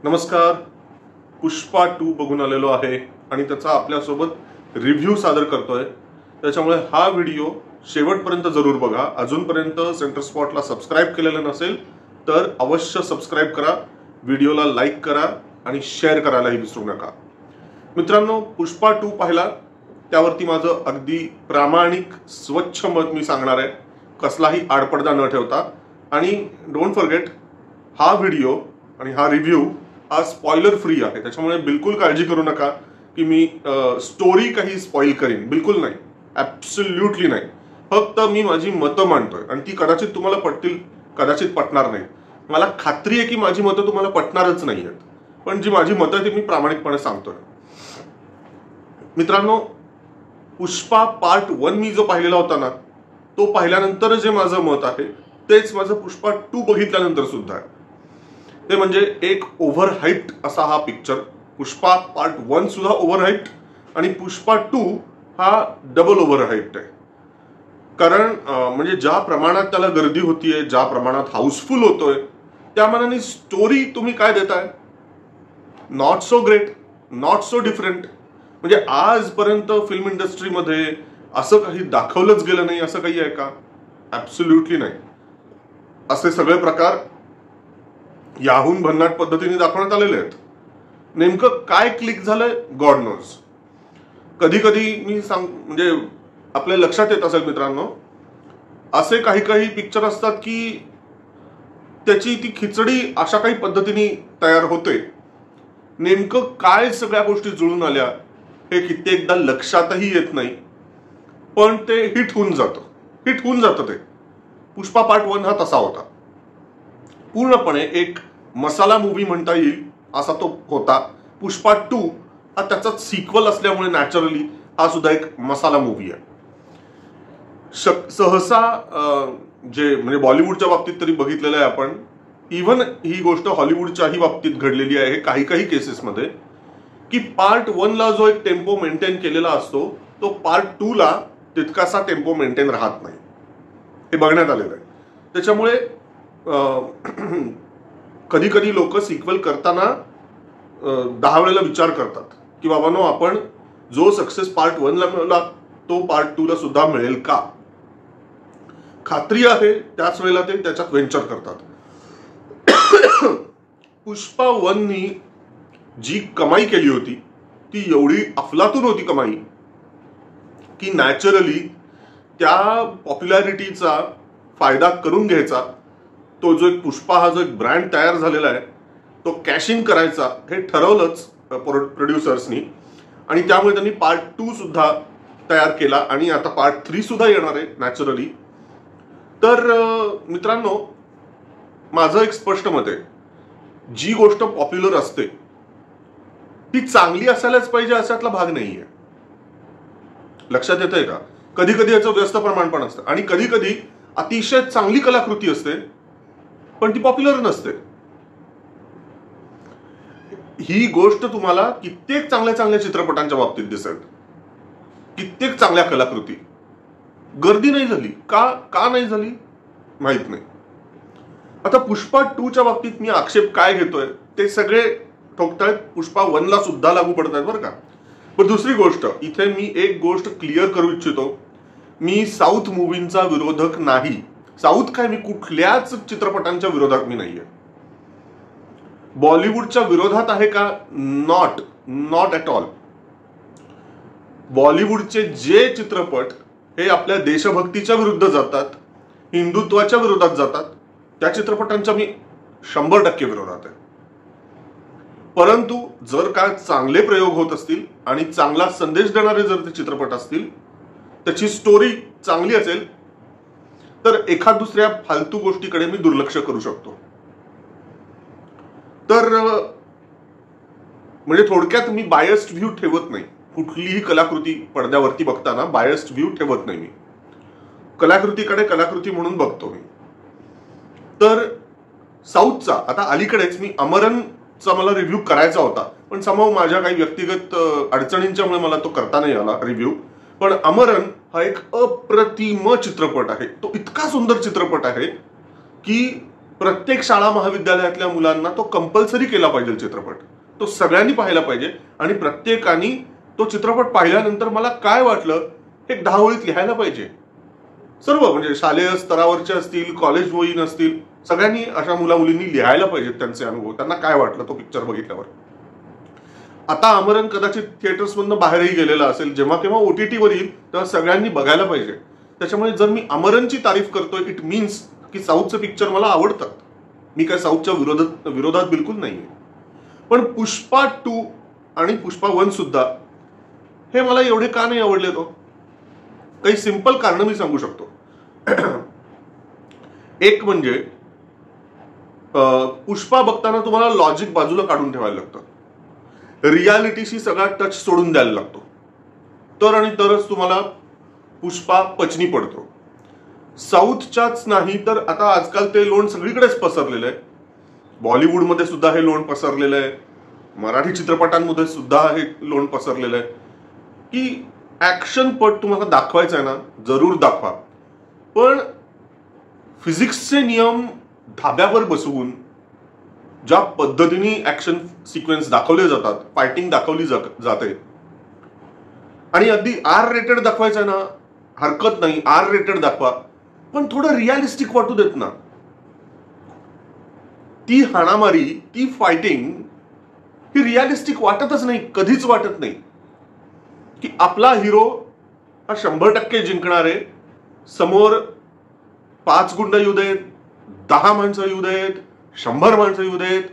नमस्कार. पुष्पा 2 बघून आलेलो आहे आणि त्याचा आपल्यासोबत रिव्ह्यू सादर करतोय. त्याच्यामुळे हा व्हिडिओ शेवटपर्यंत जरूर बघा. अजूनपर्यंत सेंटर स्पॉटला सबस्क्राईब केलेलं नसेल तर अवश्य सबस्क्राईब करा, व्हिडिओला लाईक करा आणि शेअर करायलाही विसरू नका. मित्रांनो, पुष्पा 2 पाहिला त्यावरती माझं अगदी प्रामाणिक स्वच्छ मत मी सांगणार आहे, कसलाही आडपडदा न ठेवता. आणि डोंट फॉरगेट, हा व्हिडिओ आणि हा रिव्ह्यू हा स्पॉइलर फ्री आहे. त्याच्यामुळे बिलकुल काळजी करू नका की मी स्टोरी काही स्पॉइल करीन. बिलकुल नाही, ॲब्सोल्युटली नाही. फक्त मी माझी मतं मांडतोय आणि ती कदाचित तुम्हाला पटतील, कदाचित पटणार नाही. मला खात्री आहे की माझी मतं तुम्हाला पटणारच नाही आहेत, पण जी माझी मतं आहे ती मी प्रामाणिकपणे सांगतोय. मित्रांनो, पुष्पा पार्ट 1 मी जो पाहिलेला होता ना, तो पाहिल्यानंतर जे माझं मत आहे तेच माझं पुष्पा 2 बघितल्यानंतर सुद्धा आहे. ते म्हणजे एक ओव्हरहाइप्ड असा हा पिक्चर. पुष्पा पार्ट 1 सुद्धा ओव्हरहाइप्ड आणि पुष्पा 2 हा डबल ओव्हरहाइप्ड आहे. कारण म्हणजे ज्या प्रमाणात त्याला गर्दी होतीये, ज्या प्रमाणात हाऊसफुल होतोय, त्या मानाने स्टोरी तुम्ही काय देताय? Not so great, not so different. म्हणजे आजपर्यंत फिल्म इंडस्ट्रीमध्ये असं काही दाखवलंच गेलं नाही असं काही आहे का? ॲब्सोल्युटली नाही. असे सगळे प्रकार याहून भन्नाट पद्धतीने दाखवण्यात आलेले आहेत. नेमकं काय क्लिक झालंय गॉड नोज. कधी कधी मी म्हणजे आपल्या लक्षात येत असेल मित्रांनो, असे काही काही पिक्चर असतात की त्याची ती खिचडी अशा काही पद्धतीने तयार होते, नेमकं काय सगळ्या गोष्टी जुळून आल्या हे कित्येकदा लक्षातही येत नाही, पण ते हिट होऊन जातं. ते पुष्पा पार्ट 1 हा तसा होता. पूर्णपणे एक मसाला मूवी म्हणता येईल असा तो होता. पुष्पा 2 हा त्याचा सिक्वल असल्यामुळे नॅचरली हा सुद्धा एक मसाला मूवी आहे. सहसा जे म्हणजे बॉलिवूडच्या बाबतीत तरी बघितलेलं आहे आपण, इव्हन ही गोष्ट हॉलिवूडच्याही बाबतीत घडलेली आहे काही काही केसेसमध्ये, की पार्ट 1 ला जो एक टेम्पो मेंटेन केलेला असतो तो पार्ट 2 ला तितकासा टेम्पो मेंटेन राहत नाही. हे बघण्यात आलेलं आहे. त्याच्यामुळे कधी कधी लोक सिक्वल करताना 10 वेळेला विचार करतात की बाबांनो, आपण जो सक्सेस पार्ट 1 ला मिळाला तो पार्ट 2 ला सुद्धा मिळेल का? खात्री आहे त्याच वेळेला ते त्याच्यात व्हेंचर करतात. पुष्पा 1 नी जी कमाई केली होती ती एवढी अफलातून होती कमाई की नॅचरली त्या पॉप्युलॅरिटीचा फायदा करून घ्यायचा, तो जो एक पुष्पा हा जो एक ब्रँड तयार झालेला आहे तो कॅश इन करायचा हे ठरवलंच प्रोड्युसर्सनी. आणि त्यामुळे त्यांनी पार्ट 2 सुद्धा तयार केला आणि आता पार्ट 3 सुद्धा येणार आहे नॅचरली. तर मित्रांनो, माझं एक स्पष्ट मत आहे, जी गोष्ट पॉप्युलर असते ती चांगली असायलाच पाहिजे अशातला भाग नाहीये. लक्षात येतंय का? कधी कधी याचं व्यस्त प्रमाण पण असतं आणि कधी कधी अतिशय चांगली कलाकृती असते पण ती पॉप्युलर नसते. ही गोष्ट तुम्हाला कित्येक चांगल्या चांगल्या चित्रपटांच्या बाबतीत दिसेल. कित्येक चांगल्या कलाकृती गर्दी नाही झाली का नाही झाली माहित नाही. आता पुष्पा 2 च्या बाबतीत मी आक्षेप काय घेतोय ते सगळे ठोकतायत, पुष्पा 1 ला सुद्धा लागू पडतायत बरं का. पण दुसरी गोष्ट, इथे मी एक गोष्ट क्लिअर करू इच्छितो, मी साऊथ मूवींचा विरोधक नाही. साऊथ काय, मी कुठल्याच चित्रपटांच्या विरोधात मी नाहीये. बॉलिवूडच्या विरोधात आहे का? Not at all. बॉलिवूडचे जे चित्रपट हे आपल्या देशभक्तीच्या विरुद्ध जातात, हिंदुत्वाच्या विरोधात जातात, त्या चित्रपटांच्या मी 100% विरोधात आहे. परंतु जर काय चांगले प्रयोग होत असतील आणि चांगला संदेश देणारे जर ते चित्रपट असतील, त्याची स्टोरी चांगली असेल, तर एखाद दुसऱ्या फालतू गोष्टीकडे मी दुर्लक्ष करू शकतो. तर म्हणजे थोडक्यात मी बायस्ड व्ह्यू ठेवत नाही. कुठलीही कलाकृती पडद्यावरती बघताना बायस्ड व्ह्यू ठेवत नाही मी. कलाकृतीकडे कलाकृती म्हणून बघतो मी. तर साऊथचा आता अलीकडेच मी अमरनचा मला रिव्ह्यू करायचा होता, पण समोर माझ्या काही व्यक्तिगत अडचणींच्यामुळे मला तो करता नाही आला रिव्ह्यू. पण अमरन हा एक अप्रतिम चित्रपट आहे. तो इतका सुंदर चित्रपट आहे की प्रत्येक शाळा महाविद्यालयातल्या मुलांना तो कंपल्सरी केला पाहिजे चित्रपट. तो सगळ्यांनी पाहायला पाहिजे आणि प्रत्येकाने तो चित्रपट पाहिल्यानंतर मला काय वाटलं हे 10 ओळीत लिहायला पाहिजे. सर्व म्हणजे शालेय स्तरावरचे असतील, कॉलेज गोईन असतील, सगळ्यांनी अशा मुला मुलींनी लिहायला पाहिजेत त्यांचे अनुभव, त्यांना काय वाटलं तो पिक्चर बघितल्यावर. आता आमरण कदाचित थिएटर्समधून बाहेरही गेलेला असेल, जेव्हा केव्हा OTT वर येईल तेव्हा सगळ्यांनी बघायला पाहिजे. त्याच्यामुळे जर मी आमरणची तारीफ करतोय इट मीन्स की साऊथचे पिक्चर मला आवडतात. मी काय साऊथच्या विरोधात बिलकुल नाहीये. पण पुष्पा 2 आणि पुष्पा 1 सुद्धा हे मला एवढे का नाही आवडले तो? काही सिंपल कारण मी सांगू शकतो. एक म्हणजे पुष्पा बघताना तुम्हाला लॉजिक बाजूला काढून ठेवायला लागतं, रियालिटीशी सगळा टच सोडून द्यायला लागतो, तर आणि तरच तुम्हाला पुष्पा पचनी पडतो. साऊथच्याच नाही तर आता आजकाल ते लोण सगळीकडेच पसरलेलं आहे. बॉलिवूडमध्ये सुद्धा हे लोण पसरलेलं आहे, मराठी चित्रपटांमध्ये सुद्धा हे लोण पसरलेलं आहे की ऍक्शन पट तुम्हाला दाखवायचा आहे ना, जरूर दाखवा, पण फिजिक्सचे नियम धाब्यावर बसवून ज्या पद्धतीने ऍक्शन सिक्वेन्स दाखवले जातात, फायटिंग दाखवली जाते, आणि अगदी R-रेटेड दाखवायचं आहे ना, हरकत नाही, R-रेटेड दाखवा, पण थोडं रिअलिस्टिक वाटू देत ना. ती हाणामारी, ती फायटिंग ही रिअलिस्टिक वाटतच नाही, कधीच वाटत नाही की आपला हिरो हा 100% जिंकणार आहे. समोर 5 गुंड येऊ देत, 10 माणसं येऊ देत, 100 माणसं येऊ देत,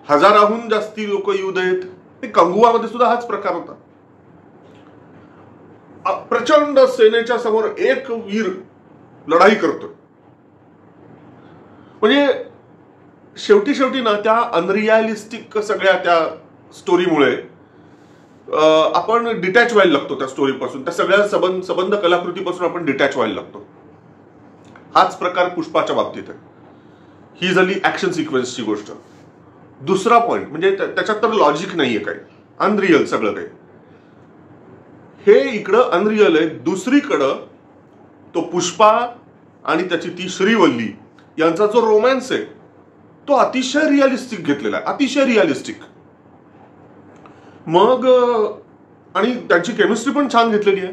1000हून जास्ती लोक येऊ देत. ते कंगुआमध्ये सुद्धा हाच प्रकार होता. प्रचंड सेनेच्या समोर एक वीर लढाई करतो. म्हणजे शेवटी ना त्या अनरिअलिस्टिक सगळ्या त्या स्टोरीमुळे आपण डिटॅच व्हायला लागतो त्या स्टोरीपासून, त्या सगळ्या सबंध कलाकृतीपासून आपण डिटॅच व्हायला लागतो. हाच प्रकार पुष्पाच्या बाबतीत आहे. ही झाली ऍक्शन सिक्वेन्सची गोष्ट. दुसरा पॉइंट म्हणजे त्याच्यात तर लॉजिक नाहीये काही, अनरिअल सगळं काही. हे इकडं अनरिअल आहे. दुसरीकडं तो पुष्पा आणि त्याची ती श्रीवल्ली यांचा जो रोमॅन्स आहे तो अतिशय रिअलिस्टिक घेतलेला आहे, अतिशय रिअलिस्टिक. मग आणि त्यांची केमिस्ट्री पण छान घेतलेली आहे,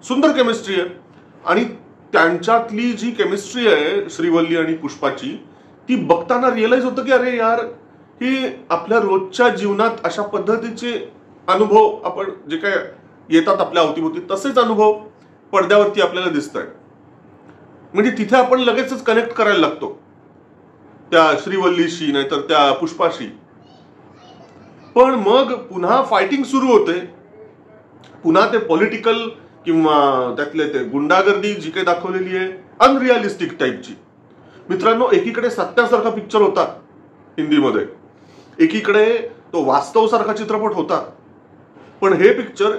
सुंदर केमिस्ट्री आहे. आणि त्यांच्यातली जी केमिस्ट्री आहे श्रीवल्ली आणि पुष्पाची, ती बघताना रिअलाइज होतं की अरे यार, ही आपल्या रोजच्या जीवनात अशा पद्धतीचे अनुभव आपण जे काय येतात आपल्या अवतीभोवती तसेच अनुभव पडद्यावरती आपल्याला दिसत आहेत. म्हणजे तिथे आपण लगेचच कनेक्ट करायला लागतो त्या श्रीवल्लीशी नाहीतर त्या पुष्पाशी. पण मग पुन्हा फायटिंग सुरू होते, पुन्हा ते पॉलिटिकल किंवा त्यातले ते गुंडागर्दी जी काही दाखवलेली आहे अनरिअलिस्टिक टाईपची. मित्रांनो, एकीकडे सत्यासारखा पिक्चर होता हिंदीमध्ये, एकीकडे तो वास्तव सारखा चित्रपट होता, पण हे पिक्चर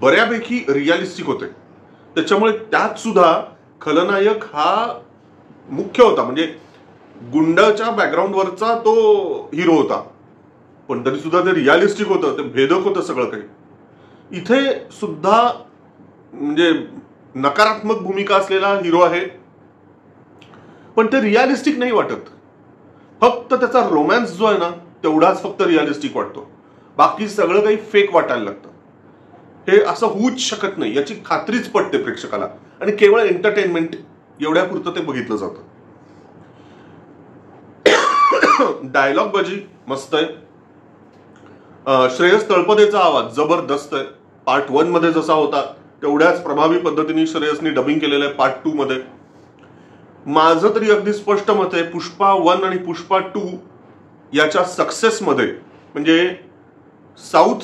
बऱ्यापैकी रिअलिस्टिक होते. त्याच्यामुळे त्यात सुद्धा खलनायक हा मुख्य होता, म्हणजे गुंडाच्या बॅकग्राऊंडवरचा तो हिरो होता, पण तरी सुद्धा ते रिअलिस्टिक होतं, ते भेदक होतं सगळं काही. इथे सुद्धा म्हणजे नकारात्मक भूमिका असलेला हिरो आहे, पण ते रिअलिस्टिक नाही वाटत. फक्त त्याचा रोमॅन्स जो आहे ना तेवढाच फक्त रिअलिस्टिक वाटतो, बाकी सगळं काही फेक वाटायला लागतं. हे असं होऊच शकत नाही याची खात्रीच पटते प्रेक्षकाला, आणि केवळ एंटरटेनमेंट एवढ्यापुरतं ते बघितलं जातं. डायलॉग बाजी मस्त आहे. श्रेयस तळपदेचा आवाज जबरदस्त आहे. पार्ट 1 मध्ये जसा होता तेवढ्याच प्रभावी पद्धतीने श्रेयसनी डबिंग केलेलं आहे पार्ट 2 मध्ये. माझं तरी अगदी स्पष्ट मत आहे, पुष्पा 1 आणि पुष्पा 2 याच्या सक्सेसमध्ये, म्हणजे साऊथ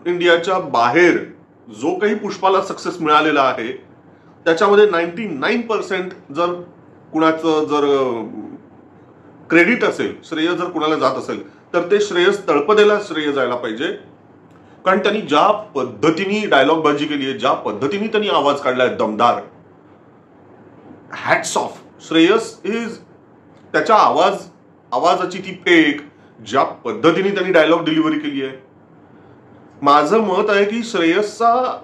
इंडियाच्या बाहेर जो काही पुष्पाला सक्सेस मिळालेला आहे त्याच्यामध्ये 99% जर कुणाचं जर क्रेडिट असेल, श्रेय जर कुणाला जात असेल तर ते श्रेयस तळपदेला श्रेय जायला पाहिजे. कारण त्यांनी ज्या पद्धतीने डायलॉग बाजी केली आहे, ज्या पद्धतीने त्यांनी आवाज काढलाय दमदार, हॅट्स ऑफ. श्रेयस इज त्याच्या आवाजाची ती पेग, ज्या पद्धतीने त्यांनी डायलॉग डिलिव्हरी केली आहे. माझं मत आहे की श्रेयसचा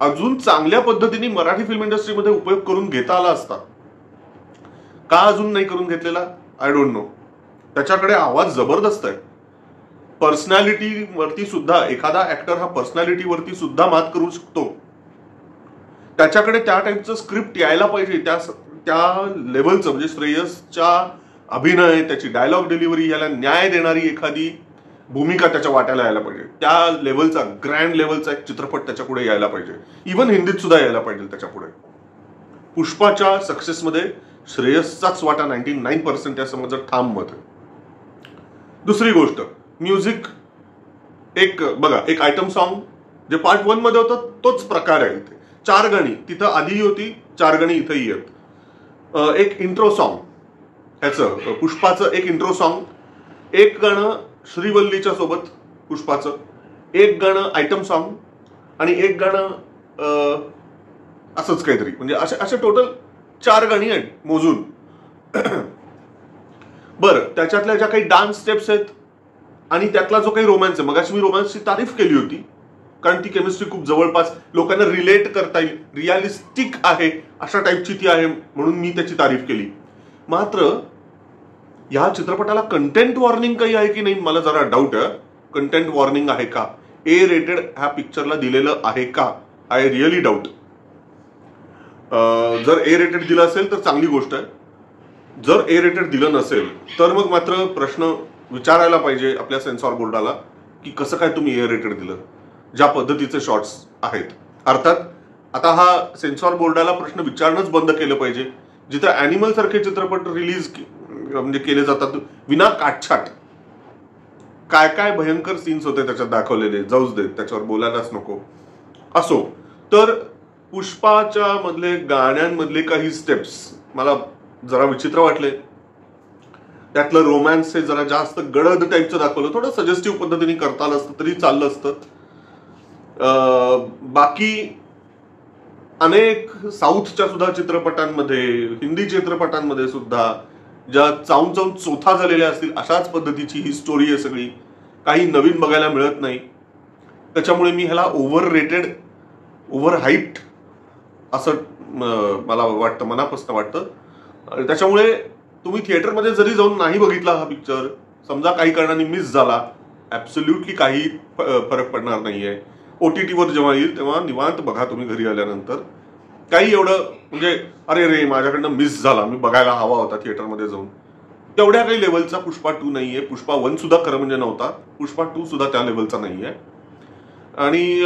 अजून चांगल्या पद्धतीने मराठी फिल्म इंडस्ट्रीमध्ये उपयोग करून घेता आला असता का अजून नाही करून घेतलेला आय डोंट नो. त्याच्याकडे आवाज जबरदस्त आहे. पर्सनॅलिटीवरती सुद्धा एखादा ऍक्टर हा पर्सनॅलिटीवरती सुद्धा मात करू शकतो. त्याच्याकडे त्या टाईपचं स्क्रिप्ट यायला पाहिजे. त्या लेवलचं म्हणजे श्रेयसच्या अभिनय, त्याची डायलॉग डिलिव्हरी याला न्याय देणारी एखादी भूमिका त्याच्या वाट्याला यायला पाहिजे. त्या लेवलचा ग्रँड लेवलचा एक चित्रपट त्याच्यापुढे यायला पाहिजे. इव्हन हिंदीत सुद्धा यायला पाहिजे त्याच्यापुढे. पुष्पाच्या सक्सेसमध्ये श्रेयसचाच वाटा 99% असं माझं ठाम मत आहे. दुसरी गोष्ट म्युझिक. एक बघा, एक आयटम सॉन्ग जे पार्ट 1 मध्ये होतं तोच प्रकार आहे इथे. 4 गाणी तिथं आधी होती, 4 गाणी इथंही आहेत. एक इंट्रो सॉन्ग ह्याचं पुष्पाचं, एक इंट्रो सॉन्ग, एक गाणं श्रीवल्लीच्या सोबत पुष्पाचं, एक गाणं आयटम सॉन्ग आणि एक गाणं असंच काहीतरी. म्हणजे असे टोटल 4 गाणी आहेत मोजून. बरं, त्याच्यातल्या ज्या काही डान्स स्टेप्स आहेत आणि त्यातला जो काही रोमॅन्स आहे, मगाशी मी रोमॅन्सची तारीफ केली होती कारण ती केमिस्ट्री खूप जवळपास लोकांना रिलेट करता येईल, रिअलिस्टिक आहे अशा टाईपची ती आहे म्हणून मी त्याची तारीफ केली. मात्र या चित्रपटाला कंटेंट वॉर्निंग काही आहे की नाही मला जरा डाऊट आहे. कंटेंट वॉर्निंग आहे का? ए रेटेड ह्या पिक्चरला दिलेलं आहे का? I really doubt. जर ए रेटेड दिलं असेल तर चांगली गोष्ट आहे. जर ए रेटेड दिलं नसेल तर मग मात्र प्रश्न विचारायला पाहिजे आपल्या सेन्सॉर बोर्डाला की कसं काय तुम्ही ए रेटेड दिलं, ज्या पद्धतीचे शॉर्ट्स आहेत. अर्थात आता हा सेन्सॉर बोर्डाला प्रश्न विचारणंच बंद केलं पाहिजे. जिथे अॅनिमल सारखे चित्रपट रिलीज म्हणजे केले जातात विना काटछाट, काय काय भयंकर सीन्स होते त्याच्यात दाखवलेले, जाऊच देत, त्याच्यावर बोलायलाच नको. असो, तर पुष्पाच्या मधले गाण्यांमधले काही स्टेप्स मला जरा विचित्र वाटले. त्यातलं रोमॅन्स हे जरा जास्त गडद टाईपचं दाखवलं. थोडं सजेस्टिव्ह पद्धतीने करता आलं असतं तरी चाललं असतं. बाकी अनेक साऊथच्या सुद्धा चित्रपटांमध्ये, हिंदी चित्रपटांमध्ये सुद्धा ज्या चावून चावून चोथा झालेल्या असतील अशाच पद्धतीची ही स्टोरी आहे सगळी. काही नवीन बघायला मिळत नाही. त्याच्यामुळे मी ह्याला ओव्हर रेटेड, ओव्हर हाईप्ड असं मला वाटतं, मनापासून वाटतं. त्याच्यामुळे तुम्ही थिएटरमध्ये जरी जाऊन नाही बघितला हा पिक्चर, समजा काही कारणाने मिस झाला, ऍब्सोल्युटली काही फरक पडणार नाहीये. OTTवर जेव्हा येईल तेव्हा निवांत बघा तुम्ही घरी आल्यानंतर. काही एवढं म्हणजे अरे रे माझ्याकडनं मिस झाला, मी बघायला हवा होता थिएटरमध्ये जाऊन, तेवढ्या काही लेवलचा पुष्पा 2 नाहीये. पुष्पा 1 सुद्धा खरं म्हणजे नव्हता, पुष्पा 2 सुद्धा त्या लेवलचा नाहीये. आणि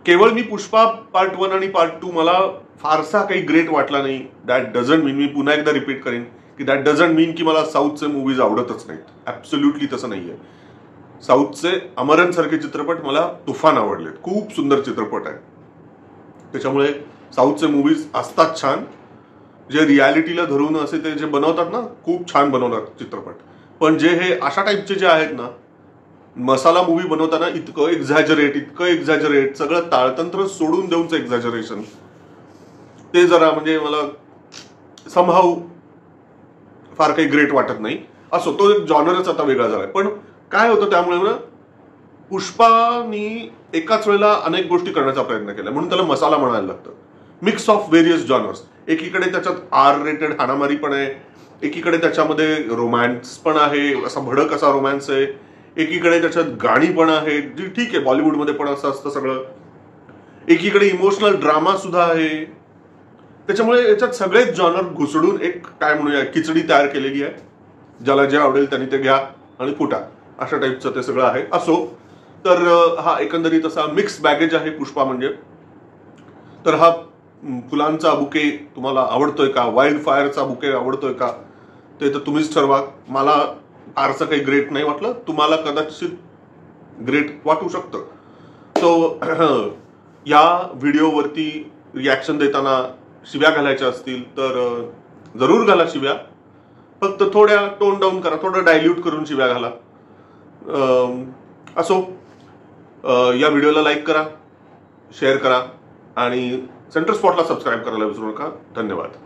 केवळ मी पुष्पा पार्ट 1 आणि पार्ट 2 मला फारसा काही ग्रेट वाटला नाही. दॅट डझंट मीन, मी पुन्हा एकदा रिपीट करेन की दॅट डझंट मीन की मला साऊथचे मूवीज आवडतच नाहीत. ऍब्सोल्युटली तसं नाहीये. साऊथचे अमरन सारखे चित्रपट मला तुफान आवडलेत. खूप सुंदर चित्रपट आहे. त्याच्यामुळे साऊथचे मूवीज असतात छान, जे रियालिटीला धरून असे ते जे बनवतात ना, खूप छान बनवतात चित्रपट. पण जे हे अशा टाईपचे जे आहेत ना, मसाला मूवी बनवताना इतकं एक्झॅजरेट सगळं ताळतंत्र सोडून देऊनच एक्झॅजरेशन, ते जरा म्हणजे मला समहाऊ फार काही ग्रेट वाटत नाही. असो, तो एक जॉनरच आता वेगळा झालाय. पण काय होतं त्यामुळे ना, पुष्पानी एकाच वेळेला अनेक गोष्टी करण्याचा प्रयत्न केला म्हणून त्याला मसाला म्हणायला लागतं. Mix of various genres. एकीकडे त्याच्यात R रेटेड हाणामारी पण आहे, एकीकडे त्याच्यामध्ये रोमॅन्स पण आहे, असा भडक असा रोमॅन्स आहे, एकीकडे त्याच्यात गाणी पण आहे जी ठीक आहे बॉलिवूडमध्ये पण असं असतं सगळं, एकीकडे इमोशनल ड्रामा सुद्धा आहे. त्याच्यामुळे याच्यात सगळेच जॉनर घुसडून एक काय म्हणूया खिचडी तयार केलेली आहे. ज्याला जे आवडेल त्यांनी ते घ्या आणि फुटा, अशा टाईपचं ते सगळं आहे. असो, तर हा एकंदरीत असा मिक्स बॅगेज आहे पुष्पा म्हणजे. तर हा फुलांचा बुके तुम्हाला आवडतोय का, वाईल्ड फायरचा बुके आवडतोय का, ते तर तुम्हीच ठरवा. मला फारसं काही ग्रेट नाही वाटलं, तुम्हाला कदाचित ग्रेट वाटू शकतं. सो या व्हिडिओवरती रिॲक्शन देताना शिव्या घालायच्या असतील तर जरूर घाला शिव्या, फक्त थोड्या टोन डाऊन करा, थोडं डायल्यूट करून शिव्या घाला. असो, या व्हिडिओला लाईक करा, शेअर करा आणि सेंटर स्पॉटला सबस्क्राईब करायला विसरू नका. धन्यवाद.